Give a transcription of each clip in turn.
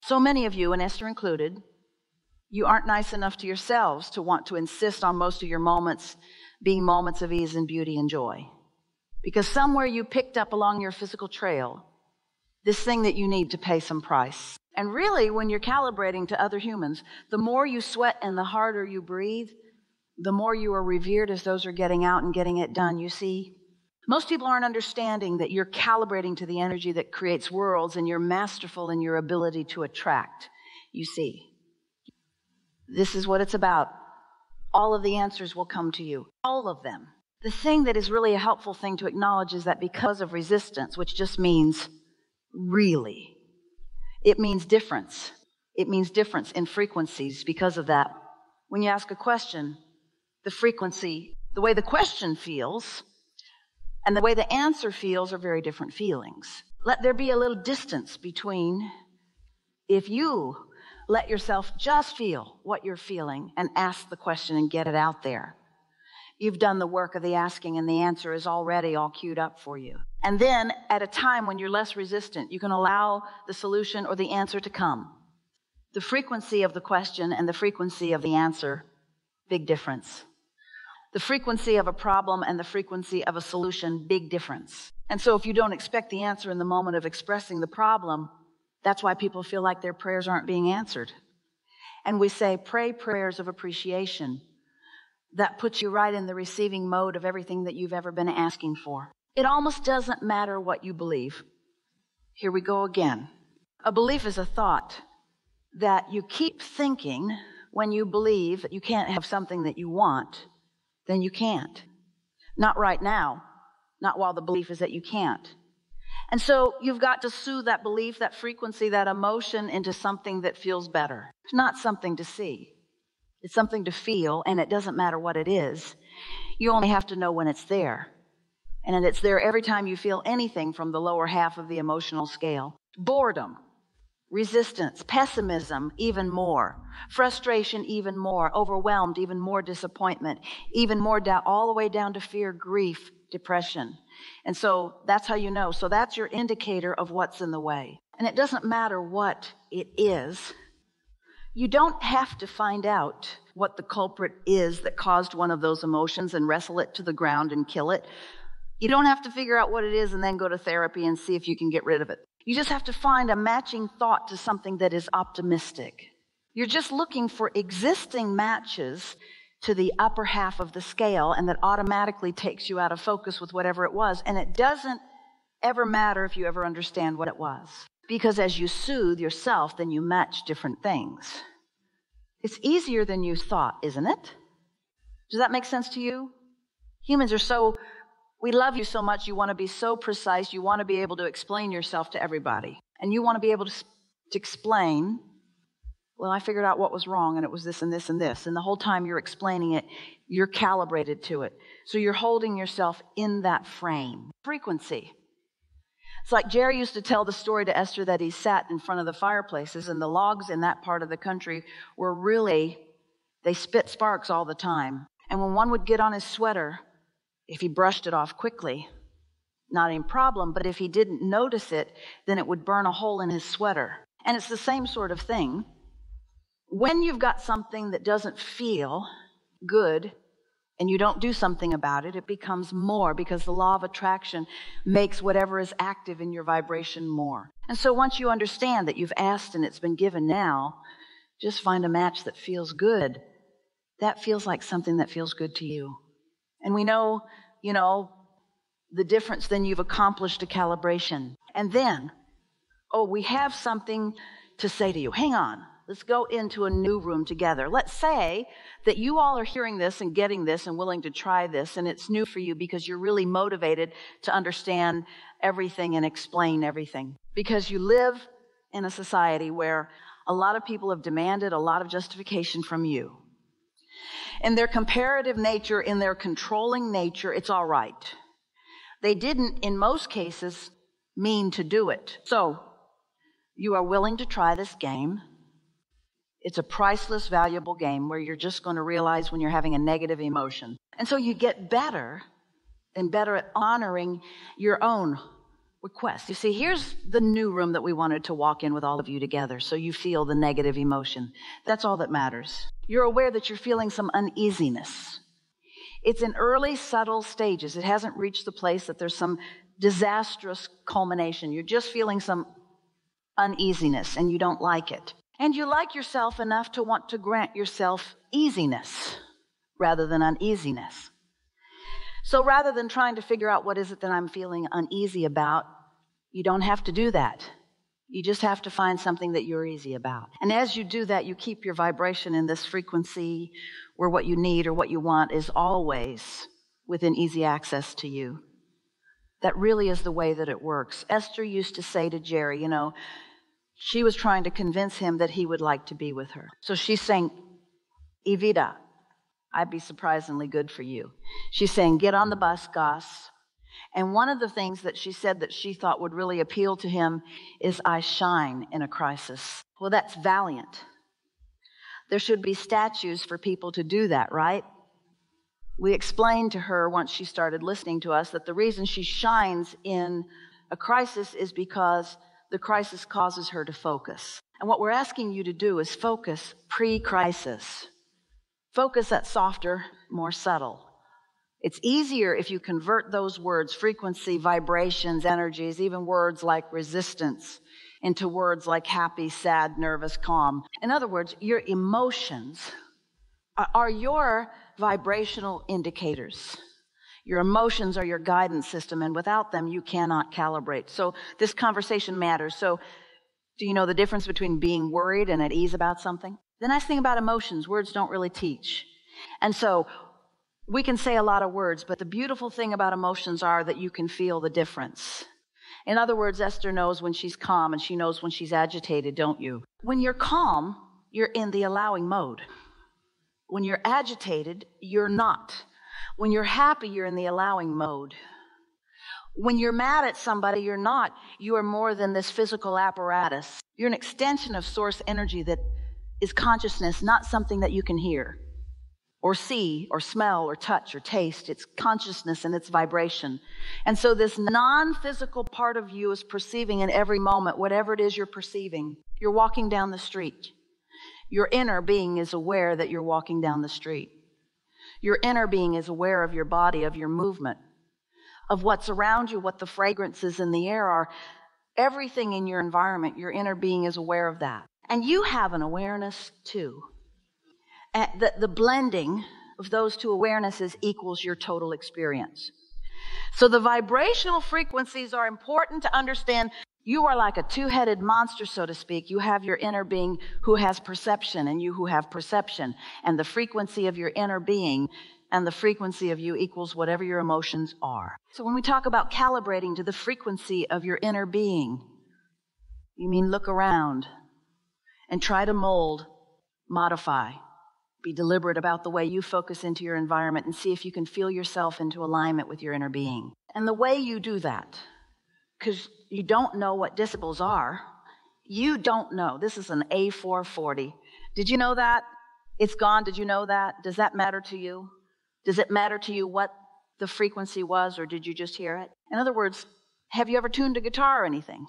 So many of you, and Esther included, you aren't nice enough to yourselves to want to insist on most of your moments being moments of ease and beauty and joy. Because somewhere you picked up along your physical trail this thing that you need to pay some price. And really, when you're calibrating to other humans, the more you sweat and the harder you breathe, the more you are revered as those who are getting out and getting it done. You see, most people aren't understanding that you're calibrating to the energy that creates worlds, and you're masterful in your ability to attract. You see, this is what it's about. All of the answers will come to you, all of them. The thing that is really a helpful thing to acknowledge is that because of resistance, which just means really, it means difference. It means difference in frequencies because of that. When you ask a question, the frequency, the way the question feels and the way the answer feels are very different feelings. Let there be a little distance between if you let yourself just feel what you're feeling and ask the question and get it out there. You've done the work of the asking, and the answer is already all queued up for you. And then at a time when you're less resistant, you can allow the solution or the answer to come. The frequency of the question and the frequency of the answer, big difference. The frequency of a problem and the frequency of a solution, big difference. And so if you don't expect the answer in the moment of expressing the problem, that's why people feel like their prayers aren't being answered. And we say, pray prayers of appreciation. That puts you right in the receiving mode of everything that you've ever been asking for. It almost doesn't matter what you believe. Here we go again. A belief is a thought that you keep thinking. When you believe that you can't have something that you want, then you can't. Not right now. Not while the belief is that you can't. And so you've got to soothe that belief, that frequency, that emotion into something that feels better. It's not something to see. It's something to feel, and it doesn't matter what it is. You only have to know when it's there. And it's there every time you feel anything from the lower half of the emotional scale. Boredom, resistance, pessimism, even more. Frustration, even more. Overwhelmed, even more. Disappointment, even more doubt, all the way down to fear, grief, depression. And so that's how you know. So that's your indicator of what's in the way. And it doesn't matter what it is. You don't have to find out what the culprit is that caused one of those emotions and wrestle it to the ground and kill it. You don't have to figure out what it is and then go to therapy and see if you can get rid of it. You just have to find a matching thought to something that is optimistic. You're just looking for existing matches to the upper half of the scale, and that automatically takes you out of focus with whatever it was. And it doesn't ever matter if you ever understand what it was. Because as you soothe yourself, then you match different things. It's easier than you thought, isn't it? Does that make sense to you? Humans are we love you so much, you want to be so precise, you want to be able to explain yourself to everybody. And you want to be able to explain, well, I figured out what was wrong, and it was this and this and this. And the whole time you're explaining it, you're calibrated to it. So you're holding yourself in that frame. Frequency. It's like Jerry used to tell the story to Esther that he sat in front of the fireplaces, and the logs in that part of the country were really, they spit sparks all the time. And when one would get on his sweater, if he brushed it off quickly, not any problem, but if he didn't notice it, then it would burn a hole in his sweater. And it's the same sort of thing. When you've got something that doesn't feel good, and you don't do something about it, it becomes more, because the law of attraction makes whatever is active in your vibration more. And so once you understand that you've asked and it's been given now, just find a match that feels good. That feels like something that feels good to you. And we know, the difference, then you've accomplished a calibration. And then, we have something to say to you. Hang on. Let's go into a new room together. Let's say that you all are hearing this and getting this and willing to try this, and it's new for you because you're really motivated to understand everything and explain everything. Because you live in a society where a lot of people have demanded a lot of justification from you. In their comparative nature, in their controlling nature, it's all right. They didn't, in most cases, mean to do it. So, you are willing to try this game. It's a priceless, valuable game where you're just going to realize when you're having a negative emotion. And so you get better and better at honoring your own request. You see, here's the new room that we wanted to walk in with all of you together, so you feel the negative emotion. That's all that matters. You're aware that you're feeling some uneasiness. It's in early, subtle stages. It hasn't reached the place that there's some disastrous culmination. You're just feeling some uneasiness, and you don't like it. And you like yourself enough to want to grant yourself easiness rather than uneasiness. So rather than trying to figure out what is it that I'm feeling uneasy about, you don't have to do that. You just have to find something that you're easy about. And as you do that, you keep your vibration in this frequency where what you need or what you want is always within easy access to you. That really is the way that it works. Esther used to say to Jerry, she was trying to convince him that he would like to be with her. So she's saying, Evita, I'd be surprisingly good for you. She's saying, get on the bus, Gus. And one of the things that she said that she thought would really appeal to him is, I shine in a crisis. Well, that's valiant. There should be statues for people to do that, right? We explained to her once she started listening to us that the reason she shines in a crisis is because the crisis causes her to focus. And what we're asking you to do is focus pre-crisis. Focus that's softer, more subtle. It's easier if you convert those words, frequency, vibrations, energies, even words like resistance, into words like happy, sad, nervous, calm. In other words, your emotions are your vibrational indicators. Your emotions are your guidance system, and without them, you cannot calibrate. So this conversation matters. So do you know the difference between being worried and at ease about something? The nice thing about emotions, words don't really teach. And so we can say a lot of words, but the beautiful thing about emotions are that you can feel the difference. In other words, Esther knows when she's calm and she knows when she's agitated, don't you? When you're calm, you're in the allowing mode. When you're agitated, you're not. When you're happy, you're in the allowing mode. When you're mad at somebody, you're not. You are more than this physical apparatus. You're an extension of source energy that is consciousness, not something that you can hear or see or smell or touch or taste. It's consciousness and it's vibration. And so this non-physical part of you is perceiving in every moment, whatever it is you're perceiving. You're walking down the street. Your inner being is aware that you're walking down the street. Your inner being is aware of your body, of your movement, of what's around you, what the fragrances in the air are. Everything in your environment, your inner being is aware of that. And you have an awareness too. And the blending of those two awarenesses equals your total experience. So the vibrational frequencies are important to understand. You are like a two-headed monster, so to speak. You have your inner being who has perception and you who have perception. And the frequency of your inner being and the frequency of you equals whatever your emotions are. So when we talk about calibrating to the frequency of your inner being, you mean look around and try to mold, modify, be deliberate about the way you focus into your environment and see if you can feel yourself into alignment with your inner being. And the way you do that, because you don't know what decibels are, you don't know. This is an A440. Did you know that? It's gone. Did you know that? Does that matter to you? Does it matter to you what the frequency was, or did you just hear it? In other words, have you ever tuned a guitar or anything?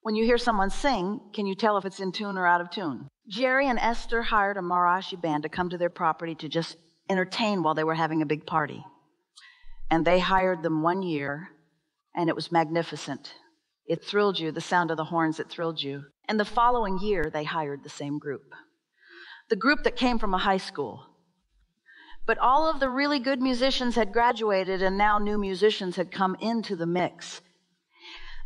When you hear someone sing, can you tell if it's in tune or out of tune? Jerry and Esther hired a Marashi band to come to their property to just entertain while they were having a big party. And they hired them 1 year, and it was magnificent. It thrilled you, the sound of the horns, it thrilled you. And the following year, they hired the same group. The group that came from a high school. But all of the really good musicians had graduated, and now new musicians had come into the mix.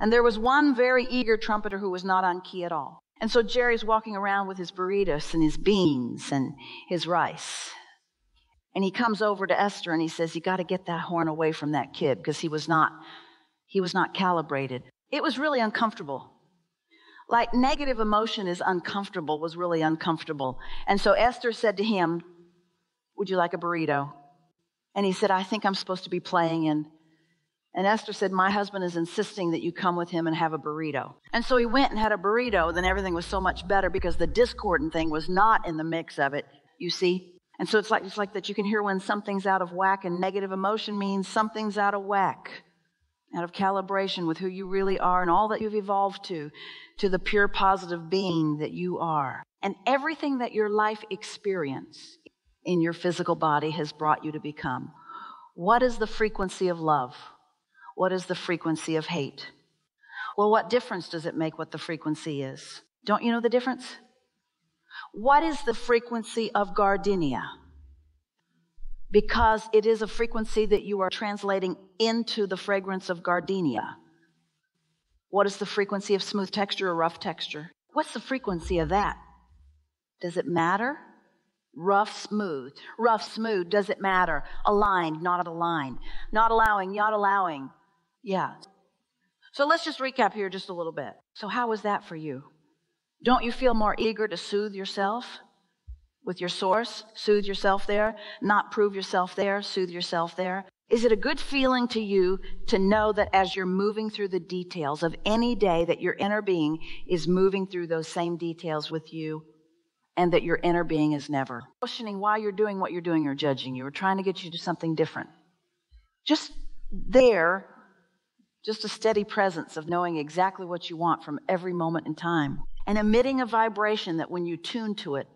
And there was one very eager trumpeter who was not on key at all. And so Jerry's walking around with his burritos and his beans and his rice. And he comes over to Esther and he says, you got to get that horn away from that kid, because he was not calibrated. It was really uncomfortable. Like negative emotion is uncomfortable, was really uncomfortable. And so Esther said to him, would you like a burrito? And he said, I think I'm supposed to be playing. And Esther said, my husband is insisting that you come with him and have a burrito. And so he went and had a burrito. Then everything was so much better because the discordant thing was not in the mix of it, you see. And so it's like that you can hear when something's out of whack, and negative emotion means something's out of whack. out of calibration with who you really are and all that you've evolved to the pure positive being that you are. And everything that your life experience in your physical body has brought you to become. What is the frequency of love? What is the frequency of hate? Well, what difference does it make what the frequency is? Don't you know the difference? What is the frequency of gardenia? Because it is a frequency that you are translating into the fragrance of gardenia. What is the frequency of smooth texture or rough texture? What's the frequency of that? Does it matter? Rough, smooth. Rough, smooth, does it matter? Aligned, not aligned. Not allowing, not allowing. Yeah. So let's just recap here just a little bit. So how was that for you? Don't you feel more eager to soothe yourself with your source? Soothe yourself there, not prove yourself there, soothe yourself there. Is it a good feeling to you to know that as you're moving through the details of any day, that your inner being is moving through those same details with you, and that your inner being is never questioning why you're doing what you're doing or judging you or trying to get you to something different? Just there, just a steady presence of knowing exactly what you want from every moment in time and emitting a vibration that when you tune to it,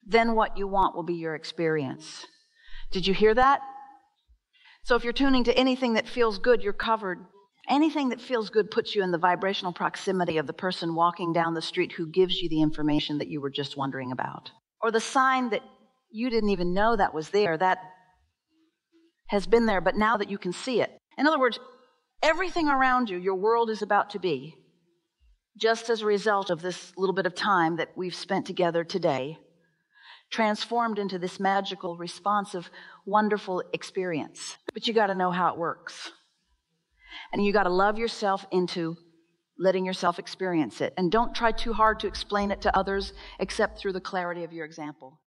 then what you want will be your experience. Did you hear that? So if you're tuning to anything that feels good, you're covered. Anything that feels good puts you in the vibrational proximity of the person walking down the street who gives you the information that you were just wondering about. Or the sign that you didn't even know that was there, that has been there, but now that you can see it. In other words, everything around you, your world is about to be, just as a result of this little bit of time that we've spent together today, transformed into this magical, responsive, wonderful experience. But you got to know how it works. And you got to love yourself into letting yourself experience it. And don't try too hard to explain it to others except through the clarity of your example.